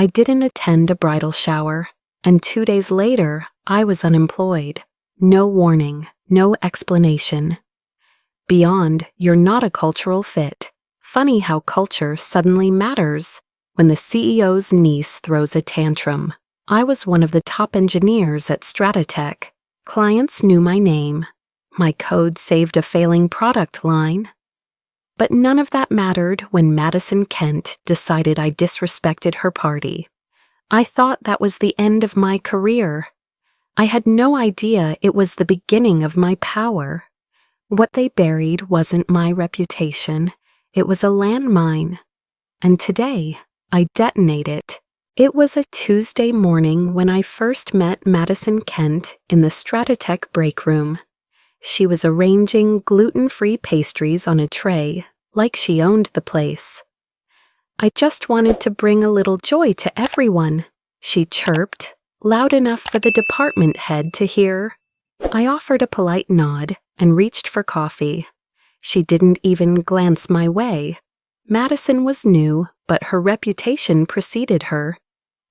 I didn't attend a bridal shower, and 2 days later, I was unemployed. No warning, no explanation. Beyond, you're not a cultural fit. Funny how culture suddenly matters when the CEO's niece throws a tantrum. I was one of the top engineers at Stratotech. Clients knew my name. My code saved a failing product line. But none of that mattered when Madison Kent decided I disrespected her party. I thought that was the end of my career. I had no idea it was the beginning of my power. What they buried wasn't my reputation. It was a landmine. And today, I detonate it. It was a Tuesday morning when I first met Madison Kent in the Stratotech break room. She was arranging gluten-free pastries on a tray, like she owned the place. "I just wanted to bring a little joy to everyone," she chirped, loud enough for the department head to hear. I offered a polite nod and reached for coffee. She didn't even glance my way. Madison was new, but her reputation preceded her.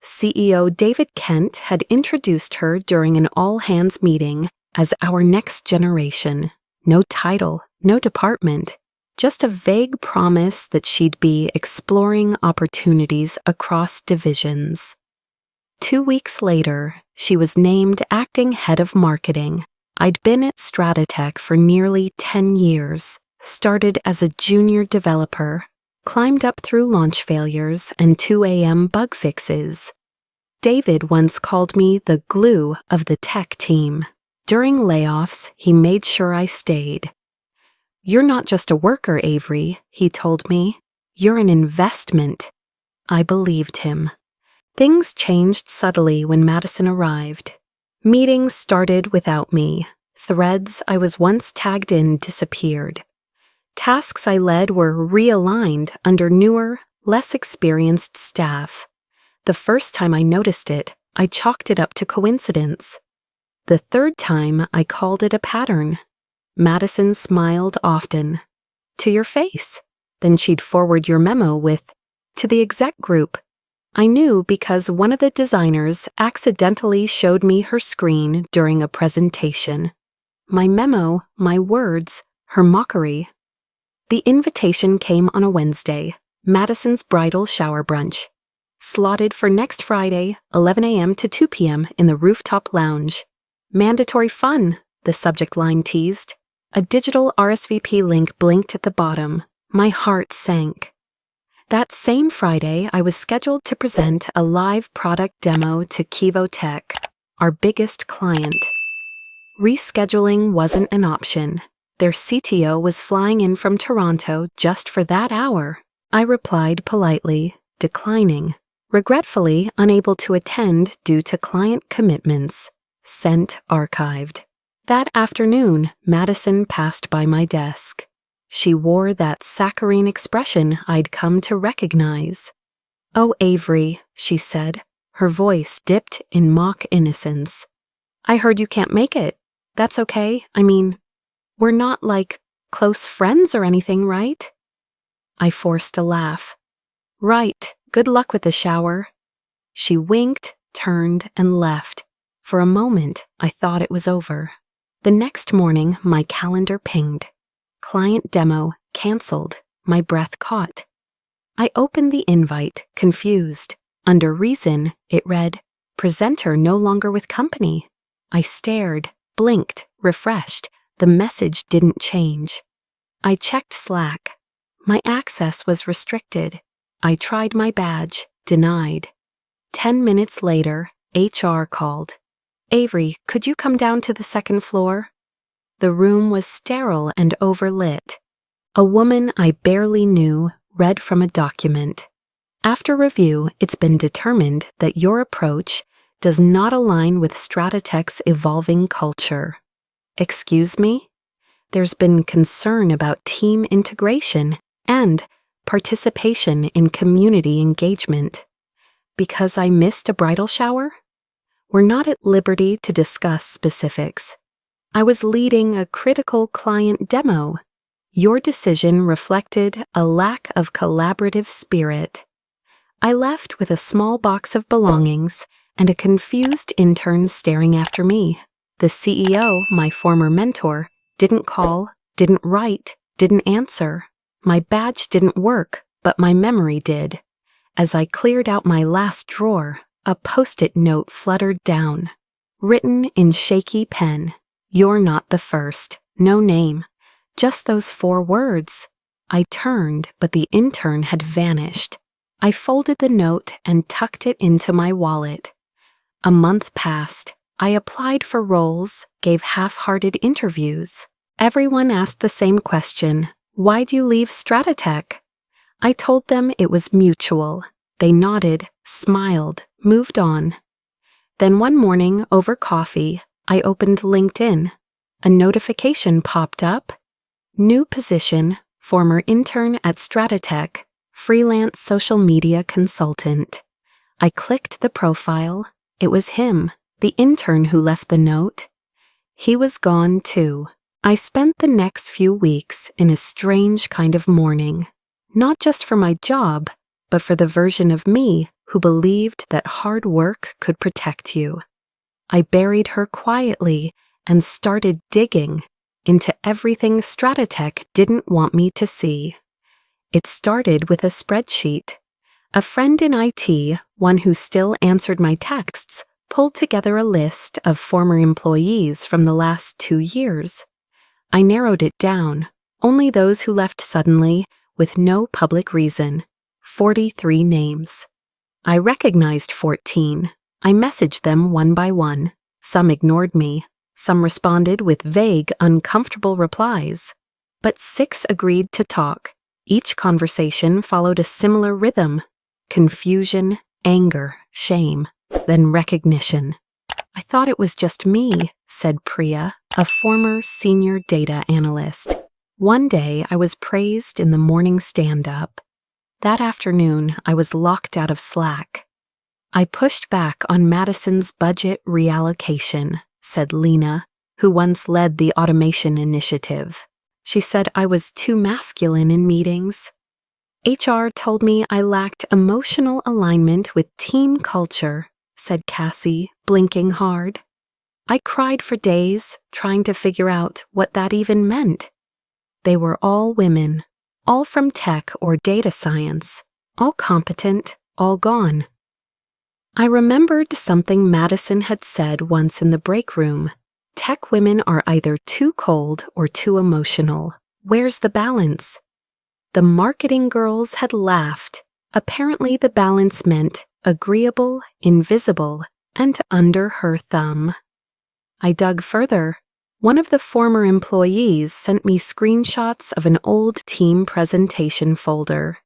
CEO David Kent had introduced her during an all-hands meeting as our next generation. No title, no department, just a vague promise that she'd be exploring opportunities across divisions. 2 weeks later, she was named acting head of marketing. I'd been at Stratotech for nearly 10 years, started as a junior developer, climbed up through launch failures and 2 a.m. bug fixes. David once called me the glue of the tech team. During layoffs, he made sure I stayed. "You're not just a worker, Avery," he told me. "You're an investment." I believed him. Things changed subtly when Madison arrived. Meetings started without me. Threads I was once tagged in disappeared. Tasks I led were realigned under newer, less experienced staff. The first time I noticed it, I chalked it up to coincidence. The third time, I called it a pattern. Madison smiled often. "To your face." Then she'd forward your memo with, "To the exec group." I knew because one of the designers accidentally showed me her screen during a presentation. My memo, my words, her mockery. The invitation came on a Wednesday, Madison's bridal shower brunch. Slotted for next Friday, 11 a.m. to 2 p.m. in the rooftop lounge. "Mandatory fun," the subject line teased. A digital RSVP link blinked at the bottom. My heart sank. That same Friday, I was scheduled to present a live product demo to Kivo Tech, our biggest client. Rescheduling wasn't an option. Their CTO was flying in from Toronto just for that hour. I replied politely, declining. Regretfully unable to attend due to client commitments. Sent archived. That afternoon, Madison passed by my desk. She wore that saccharine expression I'd come to recognize. "Oh, Avery," she said, her voice dipped in mock innocence. "I heard you can't make it. That's okay. I mean, we're not like close friends or anything, right?" I forced a laugh. "Right. Good luck with the shower." She winked, turned, and left. For a moment, I thought it was over. The next morning, my calendar pinged. Client demo canceled. My breath caught. I opened the invite, confused. Under reason, it read, "Presenter no longer with company." I stared, blinked, refreshed. The message didn't change. I checked Slack. My access was restricted. I tried my badge, denied. 10 minutes later, HR called. "Avery, could you come down to the second floor?" The room was sterile and overlit. A woman I barely knew read from a document. "After review, it's been determined that your approach does not align with Stratotech's evolving culture." Excuse me? There's been concern about team integration and participation in community engagement. Because I missed a bridal shower? We're not at liberty to discuss specifics. I was leading a critical client demo. Your decision reflected a lack of collaborative spirit. I left with a small box of belongings and a confused intern staring after me. The CEO, my former mentor, didn't call, didn't write, didn't answer. My badge didn't work, but my memory did. As I cleared out my last drawer, a post-it note fluttered down. Written in shaky pen, "You're not the first. No name. Just those 4 words. I turned, but the intern had vanished. I folded the note and tucked it into my wallet. A month passed. I applied for roles, gave half-hearted interviews. Everyone asked the same question: "Why'd you leave Stratotech?" I told them it was mutual. They nodded, smiled, moved on. Then one morning, over coffee, I opened LinkedIn. A notification popped up. New position, former intern at Stratotech, freelance social media consultant. I clicked the profile. It was him, the intern who left the note. He was gone too. I spent the next few weeks in a strange kind of mourning, not just for my job, but for the version of me who believed that hard work could protect you. I buried her quietly and started digging into everything Stratotech didn't want me to see. It started with a spreadsheet. A friend in IT, one who still answered my texts, pulled together a list of former employees from the last 2 years. I narrowed it down, only those who left suddenly, with no public reason. 43 names. I recognized 14. I messaged them one by one. Some ignored me. Some responded with vague, uncomfortable replies. But 6 agreed to talk. Each conversation followed a similar rhythm: confusion, anger, shame, then recognition. "I thought it was just me," said Priya, a former senior data analyst. One day I was praised in the morning stand-up. That afternoon I was locked out of Slack. "I pushed back on Madison's budget reallocation," said Lena, who once led the automation initiative. "She said I was too masculine in meetings." "HR told me I lacked emotional alignment with team culture," said Cassie, blinking hard. I cried for days, trying to figure out what that even meant. They were all women, all from tech or data science, all competent, all gone. I remembered something Madison had said once in the break room. Tech women are either too cold or too emotional. Where's the balance? The marketing girls had laughed. Apparently the balance meant agreeable, invisible, and under her thumb. I dug further. One of the former employees sent me screenshots of an old team presentation folder.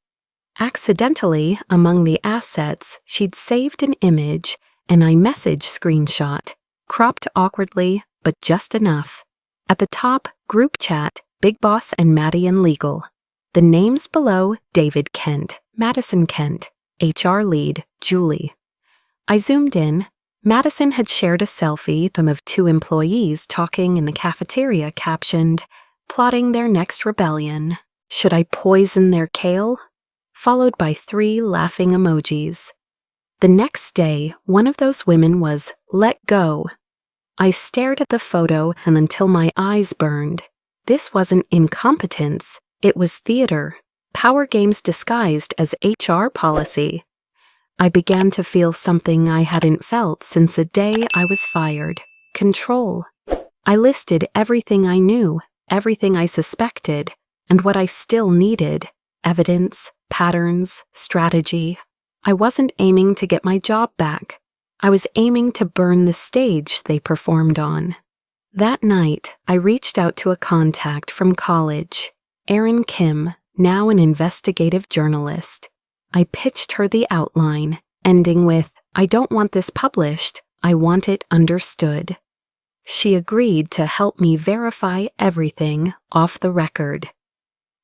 Accidentally, among the assets, she'd saved an image, an iMessage screenshot, cropped awkwardly, but just enough. At the top, group chat, Big Boss and Maddie and Legal. The names below, David Kent, Madison Kent, HR lead, Julie. I zoomed in. Madison had shared a selfie of 2 employees talking in the cafeteria captioned, "Plotting their next rebellion. Should I poison their kale?" Followed by 3 laughing emojis. The next day, one of those women was let go. I stared at the photo and until my eyes burned. This wasn't incompetence, it was theater, power games disguised as HR policy. I began to feel something I hadn't felt since the day I was fired: control. I listed everything I knew, everything I suspected, and what I still needed: evidence, patterns, strategy. I wasn't aiming to get my job back. I was aiming to burn the stage they performed on. That night, I reached out to a contact from college, Erin Kim, now an investigative journalist. I pitched her the outline, ending with, "I don't want this published, I want it understood." She agreed to help me verify everything off the record.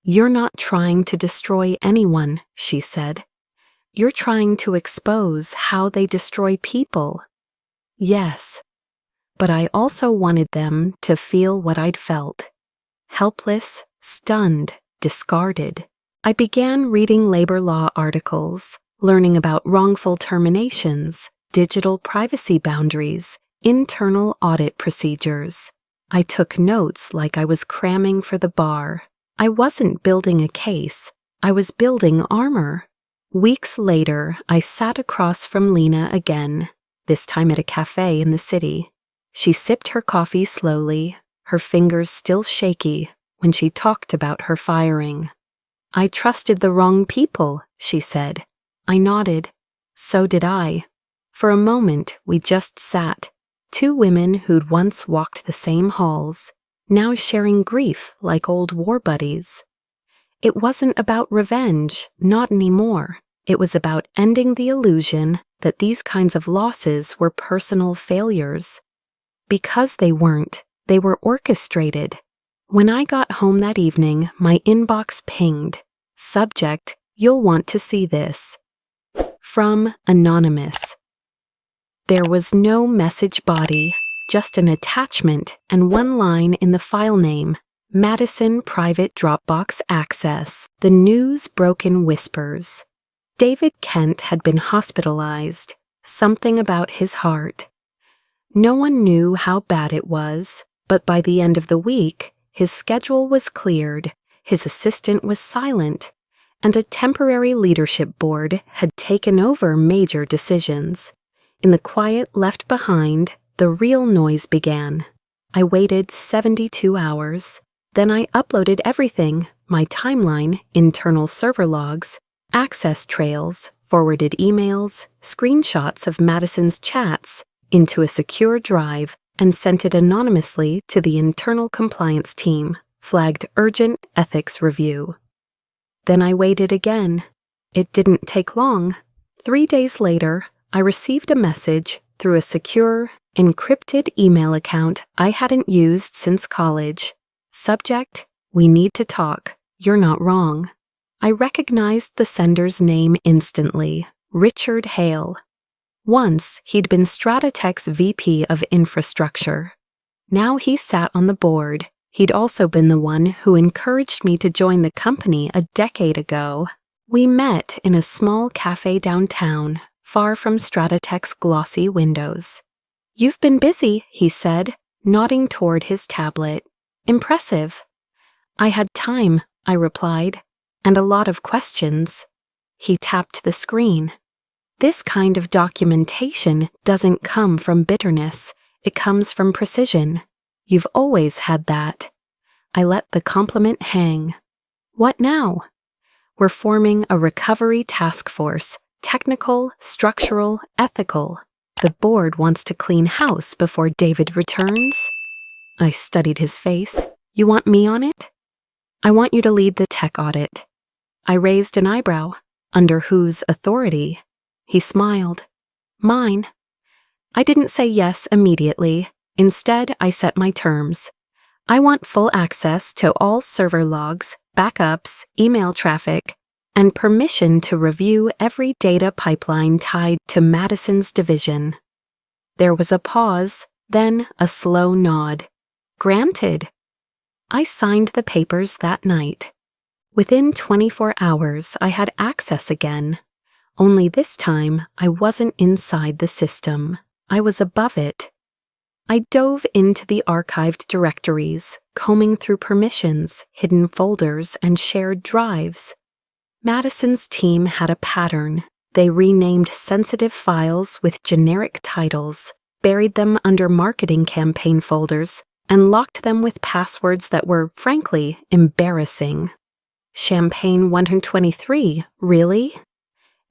"You're not trying to destroy anyone," she said. "You're trying to expose how they destroy people." Yes, but I also wanted them to feel what I'd felt. Helpless, stunned, discarded. I began reading labor law articles, learning about wrongful terminations, digital privacy boundaries, internal audit procedures. I took notes like I was cramming for the bar. I wasn't building a case. I was building armor. Weeks later, I sat across from Lena again, this time at a cafe in the city. She sipped her coffee slowly, her fingers still shaky, when she talked about her firing. "I trusted the wrong people," she said. I nodded. So did I. For a moment, we just sat. Two women who'd once walked the same halls, now sharing grief like old war buddies. It wasn't about revenge, not anymore. It was about ending the illusion that these kinds of losses were personal failures. Because they weren't, they were orchestrated. When I got home that evening, my inbox pinged. Subject, "You'll want to see this." From Anonymous. There was no message body, just an attachment and one line in the file name. Madison Private Dropbox Access. The news broke in whispers. David Kent had been hospitalized. Something about his heart. No one knew how bad it was, but by the end of the week, his schedule was cleared, his assistant was silent, and a temporary leadership board had taken over major decisions. In the quiet left behind, the real noise began. I waited 72 hours. Then I uploaded everything, my timeline, internal server logs, access trails, forwarded emails, screenshots of Madison's chats, into a secure drive and sent it anonymously to the internal compliance team, flagged urgent ethics review. Then I waited again. It didn't take long. 3 days later, I received a message through a secure, encrypted email account I hadn't used since college. Subject, "We need to talk. You're not wrong." I recognized the sender's name instantly, Richard Hale. Once, he'd been Stratatech's VP of Infrastructure. Now he sat on the board. He'd also been the one who encouraged me to join the company a decade ago. We met in a small cafe downtown, far from Stratatech's glossy windows. "You've been busy," he said, nodding toward his tablet. "Impressive." "I had time," I replied, "and a lot of questions." He tapped the screen. "This kind of documentation doesn't come from bitterness. It comes from precision. You've always had that." I let the compliment hang. "What now?" "We're forming a recovery task force, technical, structural, ethical. The board wants to clean house before David returns." I studied his face. "You want me on it?" "I want you to lead the tech audit." I raised an eyebrow. "Under whose authority?" He smiled. "Mine." I didn't say yes immediately. Instead, I set my terms. I want full access to all server logs, backups, email traffic, and permission to review every data pipeline tied to Madison's division. There was a pause, then a slow nod. "Granted." I signed the papers that night. Within 24 hours, I had access again. Only this time, I wasn't inside the system. I was above it. I dove into the archived directories, combing through permissions, hidden folders, and shared drives. Madison's team had a pattern. They renamed sensitive files with generic titles, buried them under marketing campaign folders, and locked them with passwords that were, frankly, embarrassing. Champagne 123, really?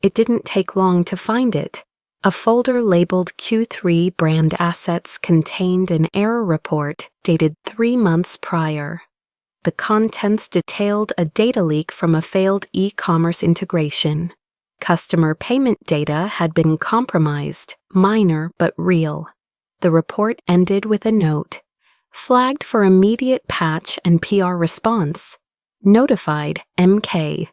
It didn't take long to find it. A folder labeled Q3 brand assets contained an error report dated 3 months prior. The contents detailed a data leak from a failed e-commerce integration. Customer payment data had been compromised, minor but real. The report ended with a note. Flagged for immediate patch and PR response. Notified MK.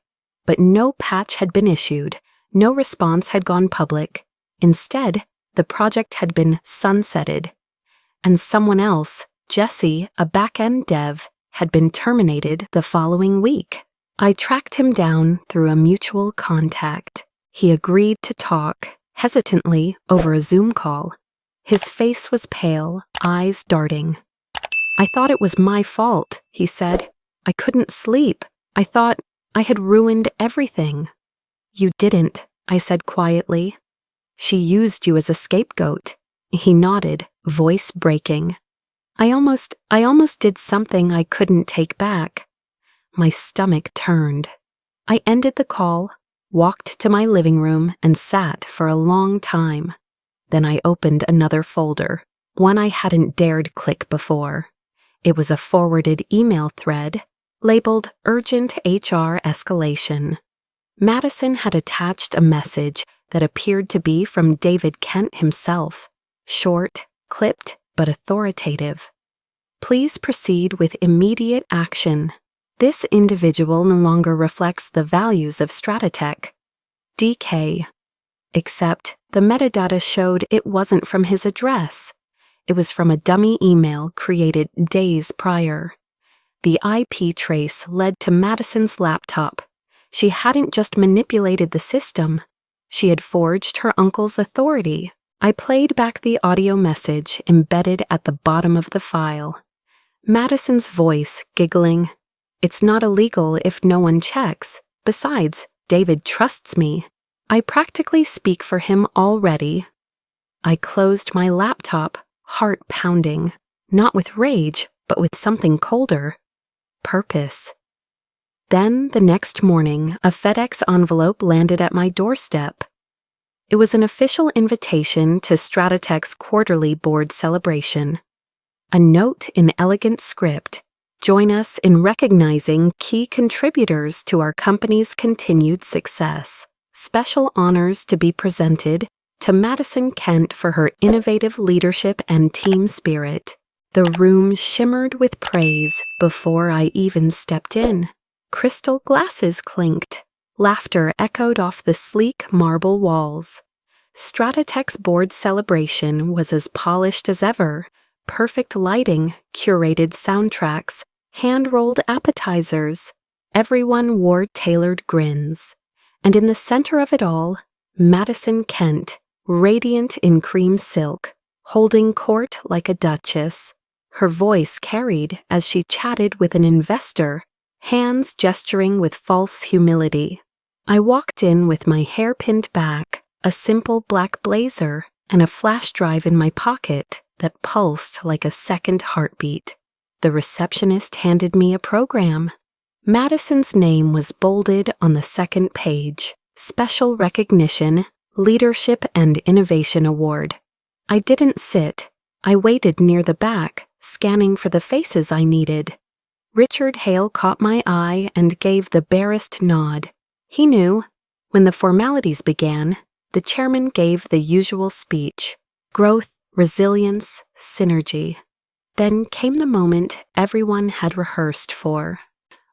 But no patch had been issued, no response had gone public. Instead, the project had been sunsetted. And someone else, Jesse, a back-end dev, had been terminated the following week. I tracked him down through a mutual contact. He agreed to talk, hesitantly, over a Zoom call. His face was pale, eyes darting. "I thought it was my fault," he said. "I couldn't sleep. I thought I had ruined everything." "You didn't," I said quietly. "She used you as a scapegoat." He nodded, voice breaking. I almost did something I couldn't take back." My stomach turned. I ended the call, walked to my living room, and sat for a long time. Then I opened another folder, one I hadn't dared click before. It was a forwarded email thread labeled Urgent HR Escalation. Madison had attached a message that appeared to be from David Kent himself, short, clipped, but authoritative. "Please proceed with immediate action. This individual no longer reflects the values of Stratotech. DK." Except the metadata showed it wasn't from his address. It was from a dummy email created days prior. The IP trace led to Madison's laptop. She hadn't just manipulated the system. She had forged her uncle's authority. I played back the audio message embedded at the bottom of the file. Madison's voice giggling. "It's not illegal if no one checks. Besides, David trusts me. I practically speak for him already." I closed my laptop, heart pounding, not with rage, but with something colder. Purpose. Then, the next morning, a FedEx envelope landed at my doorstep. It was an official invitation to Stratotech's quarterly board celebration. A note in elegant script: "Join us in recognizing key contributors to our company's continued success. Special honors to be presented to Madison Kent for her innovative leadership and team spirit." The room shimmered with praise before I even stepped in. Crystal glasses clinked. Laughter echoed off the sleek marble walls. Stratotech's board celebration was as polished as ever. Perfect lighting, curated soundtracks, hand-rolled appetizers. Everyone wore tailored grins. And in the center of it all, Madison Kent, radiant in cream silk, holding court like a duchess. Her voice carried as she chatted with an investor, hands gesturing with false humility. I walked in with my hair pinned back, a simple black blazer, and a flash drive in my pocket that pulsed like a second heartbeat. The receptionist handed me a program. Madison's name was bolded on the second page. Special Recognition, Leadership and Innovation Award. I didn't sit. I waited near the back, scanning for the faces I needed. Richard Hale caught my eye and gave the barest nod. He knew. When the formalities began, the chairman gave the usual speech: growth, resilience, synergy. Then came the moment everyone had rehearsed for.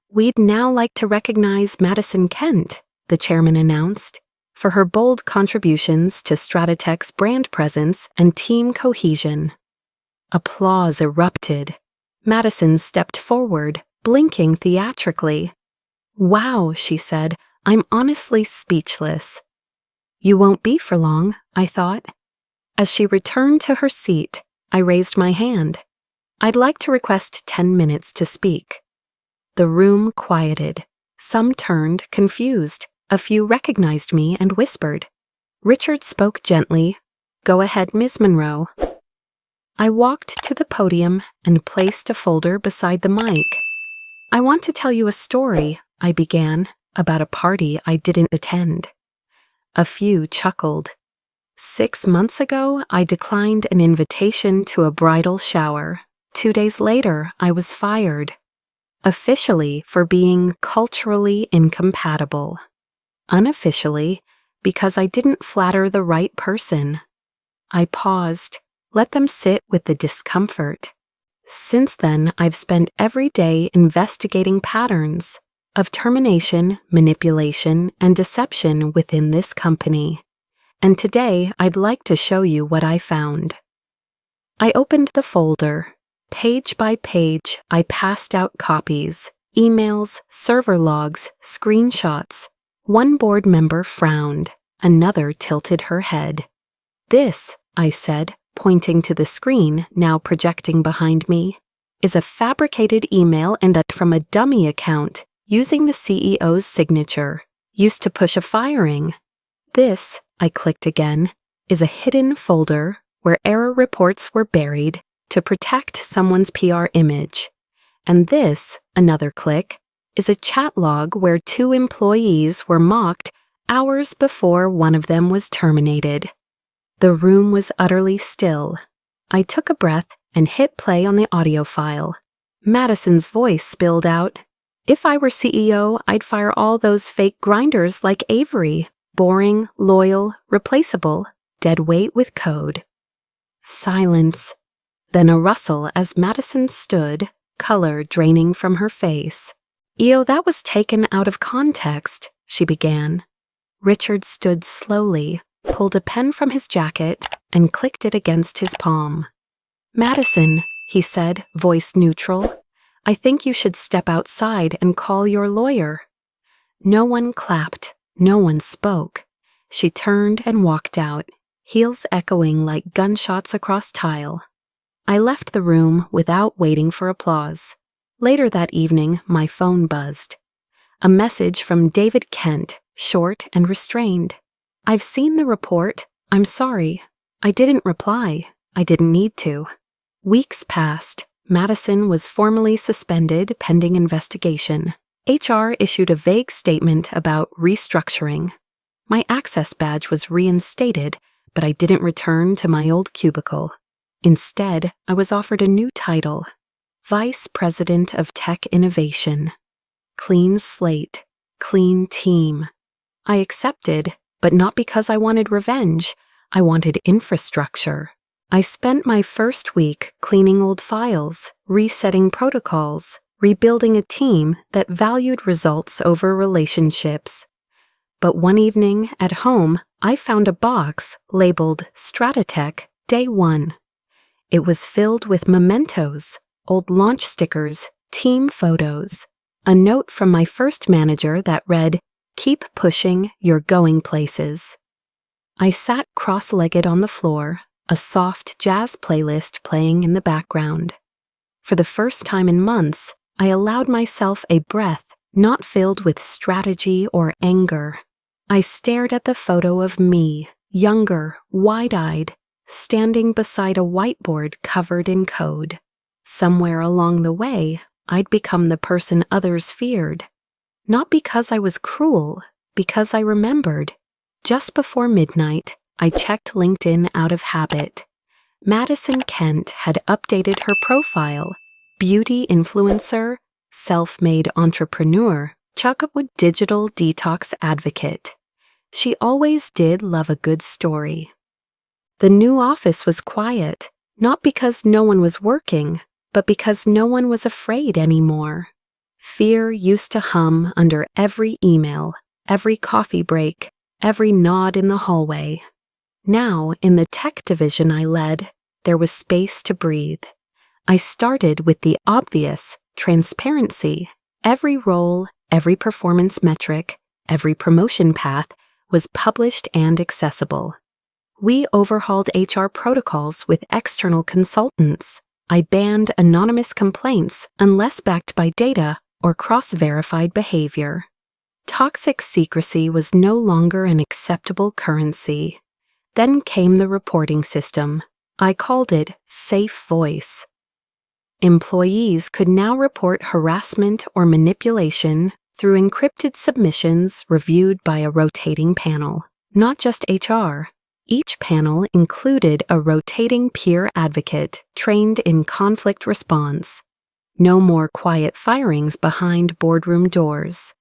"We'd now like to recognize Madison Kent," the chairman announced, "for her bold contributions to Stratotech's brand presence and team cohesion." Applause erupted. Madison stepped forward, blinking theatrically. "Wow," she said, "I'm honestly speechless." "You won't be for long," I thought. As she returned to her seat, I raised my hand. "I'd like to request 10 minutes to speak." The room quieted. Some turned, confused. A few recognized me and whispered. Richard spoke gently. "Go ahead, Ms. Monroe." I walked to the podium and placed a folder beside the mic. "I want to tell you a story," I began, "about a party I didn't attend." A few chuckled. 6 months ago, I declined an invitation to a bridal shower. 2 days later, I was fired. Officially for being culturally incompatible. Unofficially, because I didn't flatter the right person. I paused, let them sit with the discomfort. Since then, I've spent every day investigating patterns of termination, manipulation, and deception within this company. And today, I'd like to show you what I found. I opened the folder. Page by page, I passed out copies, emails, server logs, screenshots. One board member frowned. Another tilted her head. "This," I said, pointing to the screen now projecting behind me, "is a fabricated email and from a dummy account using the CEO's signature, used to push a firing. This," I clicked again, "is a hidden folder where error reports were buried to protect someone's PR image. And this," another click, "is a chat log where 2 employees were mocked hours before one of them was terminated." The room was utterly still. I took a breath and hit play on the audio file. Madison's voice spilled out, "If I were CEO, I'd fire all those fake grinders like Avery. Boring, loyal, replaceable, dead weight with code." Silence. Then a rustle as Madison stood, color draining from her face. "EO, that was taken out of context," she began. Richard stood slowly, pulled a pen from his jacket, and clicked it against his palm. "Madison," he said, voice neutral, "I think you should step outside and call your lawyer." No one clapped, no one spoke. She turned and walked out, heels echoing like gunshots across tile. I left the room without waiting for applause. Later that evening, my phone buzzed. A message from David Kent, short and restrained. "I've seen the report. I'm sorry. I didn't reply. I didn't need to." Weeks passed. Madison was formally suspended pending investigation. HR issued a vague statement about restructuring. My access badge was reinstated, but I didn't return to my old cubicle. Instead, I was offered a new title, Vice President of Tech Innovation. Clean slate, clean team. I accepted, but not because I wanted revenge. I wanted infrastructure. I spent my first week cleaning old files, resetting protocols, rebuilding a team that valued results over relationships. But one evening at home, I found a box labeled Stratotech Day 1. It was filled with mementos, old launch stickers, team photos, a note from my first manager that read, "Keep pushing, you're going places." I sat cross-legged on the floor, a soft jazz playlist playing in the background. For the first time in months, I allowed myself a breath not filled with strategy or anger. I stared at the photo of me, younger, wide-eyed, standing beside a whiteboard covered in code. Somewhere along the way, I'd become the person others feared. Not because I was cruel, because I remembered. Just before midnight, I checked LinkedIn out of habit. Madison Kent had updated her profile. Beauty influencer, self-made entrepreneur, Chuckwood digital detox advocate. She always did love a good story. The new office was quiet, not because no one was working, but because no one was afraid anymore. Fear used to hum under every email, every coffee break, every nod in the hallway. Now, in the tech division I led, there was space to breathe. I started with the obvious, transparency. Every role, every performance metric, every promotion path was published and accessible. We overhauled HR protocols with external consultants. I banned anonymous complaints unless backed by data or cross-verified behavior. Toxic secrecy was no longer an acceptable currency. Then came the reporting system. I called it Safe Voice. Employees could now report harassment or manipulation through encrypted submissions reviewed by a rotating panel, not just HR. Each panel included a rotating peer advocate trained in conflict response. No more quiet firings behind boardroom doors.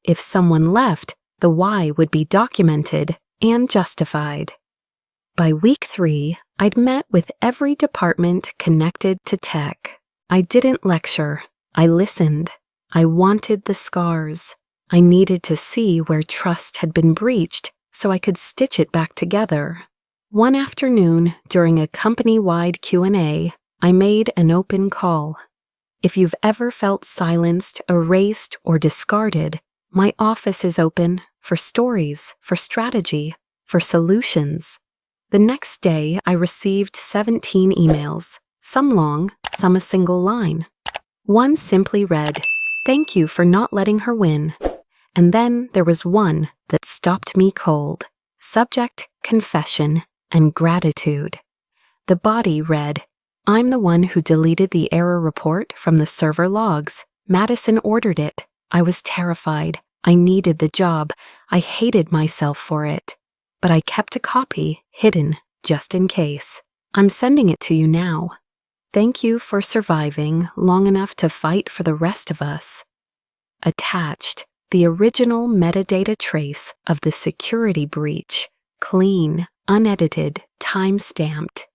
If someone left, the why would be documented and justified. By week 3, I'd met with every department connected to tech. I didn't lecture. I listened. I wanted the scars. I needed to see where trust had been breached so I could stitch it back together. One afternoon, during a company-wide Q&A, I made an open call. If you've ever felt silenced, erased, or discarded, my office is open for stories, for strategy, for solutions. The next day, I received 17 emails, some long, some a single line. One simply read, "Thank you for not letting her win." And then there was one that stopped me cold. Subject, confession, and gratitude. The body read, "I'm the one who deleted the error report from the server logs. Madison ordered it. I was terrified. I needed the job. I hated myself for it. But I kept a copy, hidden, just in case. I'm sending it to you now. Thank you for surviving long enough to fight for the rest of us." Attached, the original metadata trace of the security breach, clean, unedited, time-stamped.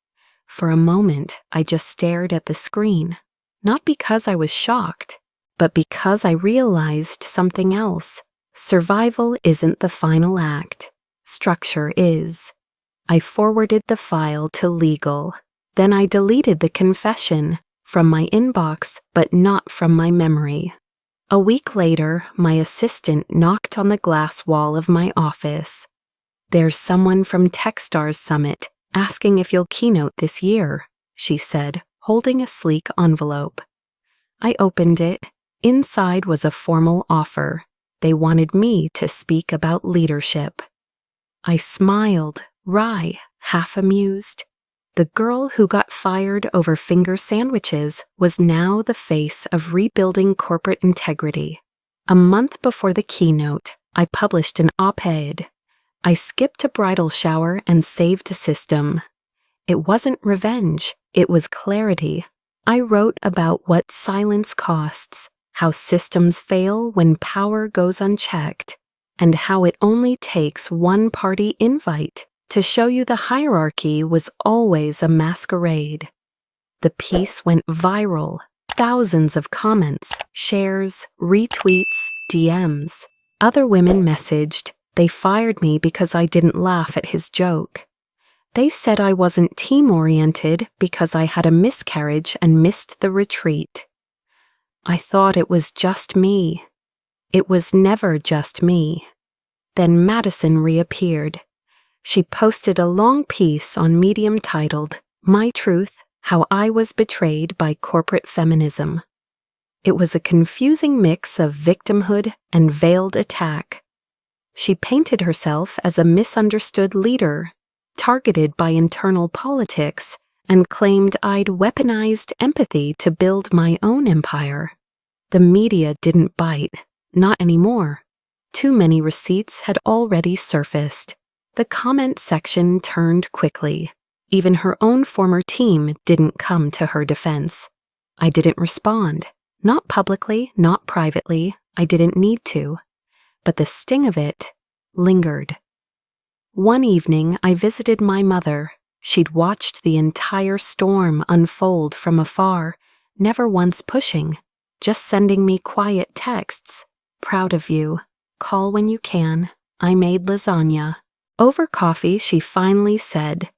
For a moment, I just stared at the screen, not because I was shocked, but because I realized something else. Survival isn't the final act. Structure is. I forwarded the file to legal. Then I deleted the confession from my inbox, but not from my memory. A week later, my assistant knocked on the glass wall of my office. "There's someone from Techstars Summit asking if you'll keynote this year," she said, holding a sleek envelope. I opened it. Inside was a formal offer. They wanted me to speak about leadership. I smiled, wry, half amused. The girl who got fired over finger sandwiches was now the face of rebuilding corporate integrity. A month before the keynote, I published an op-ed. I skipped a bridal shower and saved a system. It wasn't revenge, it was clarity. I wrote about what silence costs, how systems fail when power goes unchecked, and how it only takes one party invite to show you the hierarchy was always a masquerade. The piece went viral. Thousands of comments, shares, retweets, DMs. Other women messaged, they fired me because I didn't laugh at his joke. They said I wasn't team-oriented because I had a miscarriage and missed the retreat. I thought it was just me. It was never just me. Then Madison reappeared. She posted a long piece on Medium titled, "My Truth, How I Was Betrayed by Corporate Feminism." It was a confusing mix of victimhood and veiled attack. She painted herself as a misunderstood leader, targeted by internal politics, and claimed I'd weaponized empathy to build my own empire. The media didn't bite, not anymore. Too many receipts had already surfaced. The comment section turned quickly. Even her own former team didn't come to her defense. I didn't respond. Not publicly, not privately. I didn't need to. But the sting of it lingered. One evening, I visited my mother. She'd watched the entire storm unfold from afar, never once pushing, just sending me quiet texts. "Proud of you. Call when you can. I made lasagna." Over coffee, she finally said,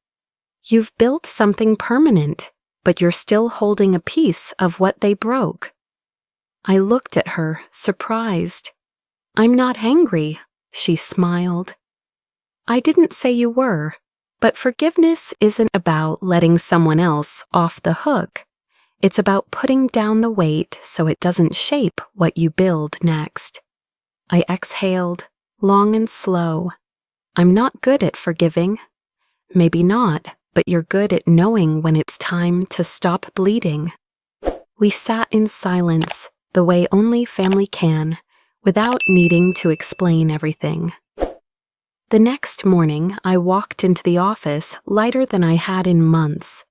"You've built something permanent, but you're still holding a piece of what they broke." I looked at her, surprised. "I'm not angry," she smiled. "I didn't say you were, but forgiveness isn't about letting someone else off the hook. It's about putting down the weight so it doesn't shape what you build next." I exhaled, long and slow. "I'm not good at forgiving." "Maybe not, but you're good at knowing when it's time to stop bleeding." We sat in silence, the way only family can, without needing to explain everything. The next morning, I walked into the office lighter than I had in months.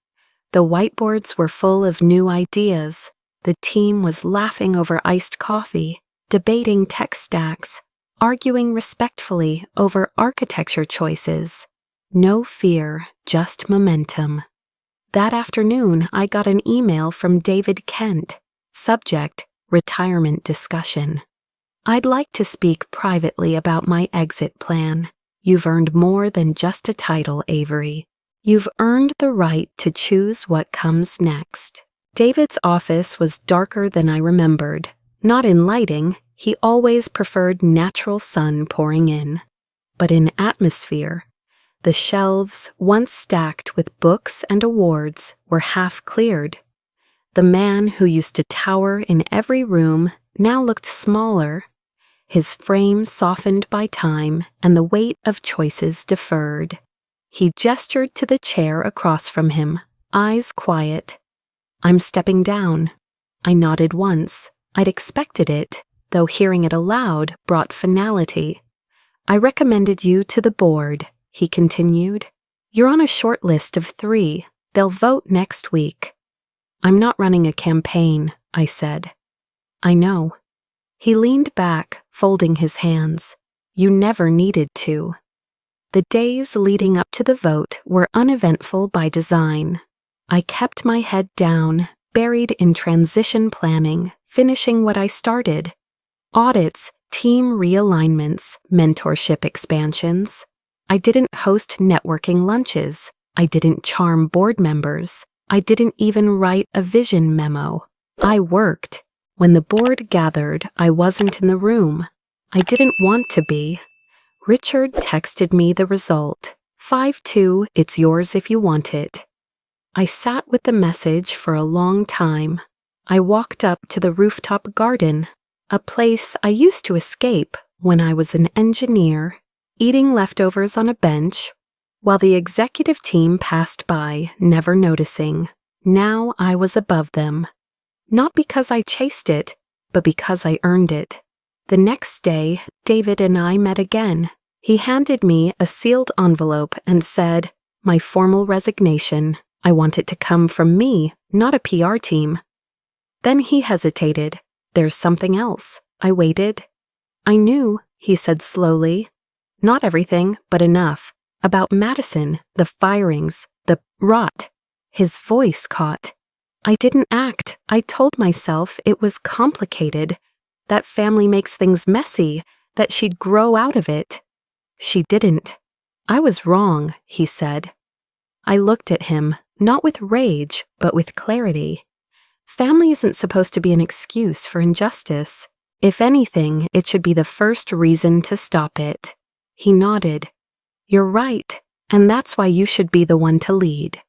The whiteboards were full of new ideas. The team was laughing over iced coffee, debating tech stacks, arguing respectfully over architecture choices. No fear, just momentum. That afternoon, I got an email from David Kent. Subject, retirement discussion. "I'd like to speak privately about my exit plan. You've earned more than just a title, Avery. You've earned the right to choose what comes next." David's office was darker than I remembered. Not in lighting, he always preferred natural sun pouring in. But in atmosphere, The shelves, once stacked with books and awards, were half cleared. The man who used to tower in every room now looked smaller, his frame softened by time and the weight of choices deferred. He gestured to the chair across from him, eyes quiet. "I'm stepping down." I nodded once. I'd expected it, though hearing it aloud brought finality. "I recommended you to the board," he continued. "You're on a short list of 3. They'll vote next week." "I'm not running a campaign," I said. "I know." He leaned back, folding his hands. "You never needed to." The days leading up to the vote were uneventful by design. I kept my head down, buried in transition planning, finishing what I started. Audits, team realignments, mentorship expansions. I didn't host networking lunches. I didn't charm board members. I didn't even write a vision memo. I worked. When the board gathered, I wasn't in the room. I didn't want to be. Richard texted me the result. 5-2, it's yours if you want it. I sat with the message for a long time. I walked up to the rooftop garden, a place I used to escape when I was an engineer, eating leftovers on a bench, while the executive team passed by, never noticing. Now I was above them. Not because I chased it, but because I earned it. The next day, David and I met again. He handed me a sealed envelope and said, "My formal resignation. I want it to come from me, not a PR team." Then he hesitated. "There's something else." I waited. "I knew," he said slowly. "Not everything, but enough. About Madison, the firings, the rot." His voice caught. I didn't act. I told myself it was complicated, that family makes things messy, that she'd grow out of it. She didn't. "I was wrong," he said. I looked at him, not with rage, but with clarity. Family isn't supposed to be an excuse for injustice. If anything, it should be the first reason to stop it. He nodded. "You're right, and that's why you should be the one to lead."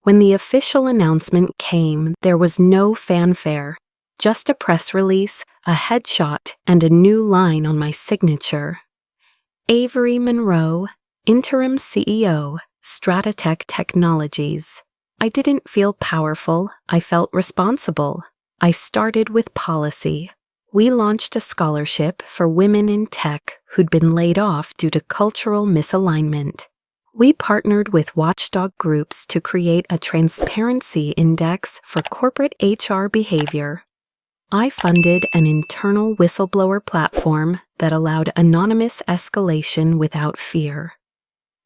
When the official announcement came, there was no fanfare, just a press release, a headshot, and a new line on my signature. Avery Monroe, Interim CEO, Stratotech Technologies. I didn't feel powerful, I felt responsible. I started with policy. We launched a scholarship for women in tech who'd been laid off due to cultural misalignment. We partnered with watchdog groups to create a transparency index for corporate HR behavior. I funded an internal whistleblower platform that allowed anonymous escalation without fear.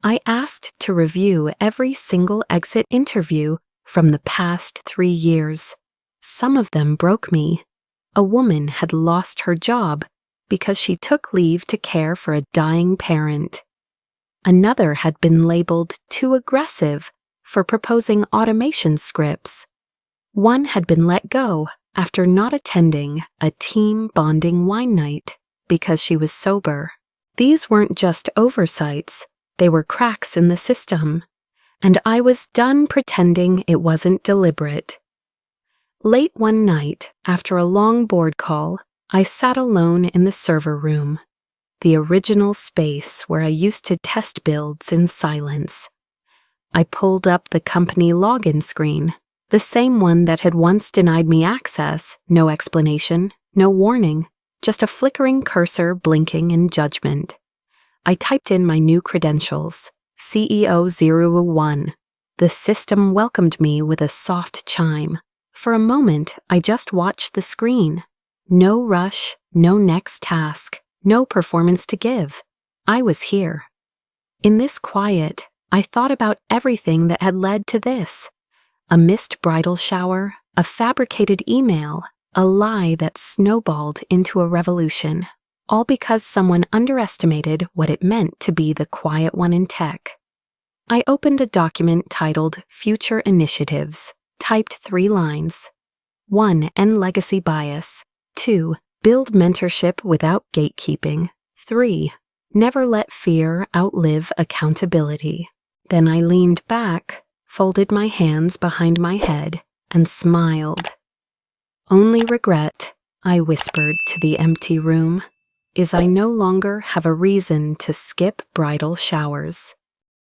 I asked to review every single exit interview from the past 3 years. Some of them broke me. A woman had lost her job because she took leave to care for a dying parent. Another had been labeled too aggressive for proposing automation scripts. One had been let go after not attending a team bonding wine night because she was sober. These weren't just oversights, they were cracks in the system, and I was done pretending it wasn't deliberate. Late one night, after a long board call, I sat alone in the server room, the original space where I used to test builds in silence. I pulled up the company login screen, the same one that had once denied me access, no explanation, no warning, just a flickering cursor blinking in judgment. I typed in my new credentials, CEO01. The system welcomed me with a soft chime. For a moment, I just watched the screen. No rush, no next task. No performance to give. I was here. In this quiet, I thought about everything that had led to this. A missed bridal shower, a fabricated email, a lie that snowballed into a revolution, all because someone underestimated what it meant to be the quiet one in tech. I opened a document titled Future Initiatives, typed 3 lines. 1. End legacy bias. 2. Build mentorship without gatekeeping. 3. Never let fear outlive accountability. Then I leaned back, folded my hands behind my head, and smiled. Only regret, I whispered to the empty room, is I no longer have a reason to skip bridal showers.